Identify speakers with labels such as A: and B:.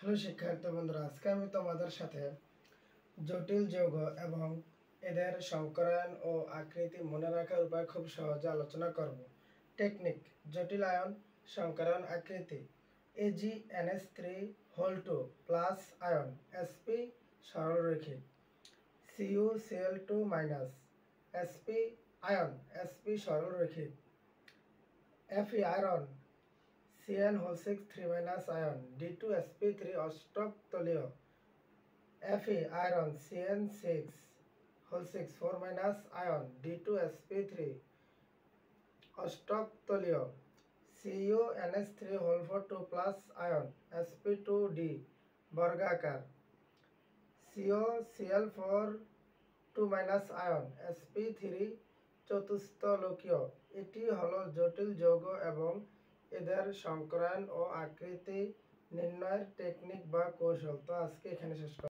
A: Hello শিক্ষার্থী বন্ধুরা, আজকে আমি তোমাদের সাথে জটিল যৌগ এবং এদের সংকরায়ন ও আকৃতি মনে রাখার উপায় খুব সহজে আলোচনা করব। টেকনিক: জটিল আয়ন সংকরায়ন আকৃতি AgNH3 প্লাস আয়ন Sp সরলরৈখিক, CuCl2 minus Sp ion Sp সরলরৈখিক, Fe iron CN6 3- ion D2sp3 অষ্টক তলীয়, Fe iron CN6 4- ion D2sp3 অষ্টক তলীয়, CuNH3 2+ ion sp2d বর্গাকার, CuCl4 2- আয়ন sp3 চতুস্তলকীয়। এটি হলো জটিল যৌগ এবং এদের সংকরায়ন ও আকৃতি নির্ণয়ের টেকনিক বা কৌশল। তো আজকে এখানে শেষ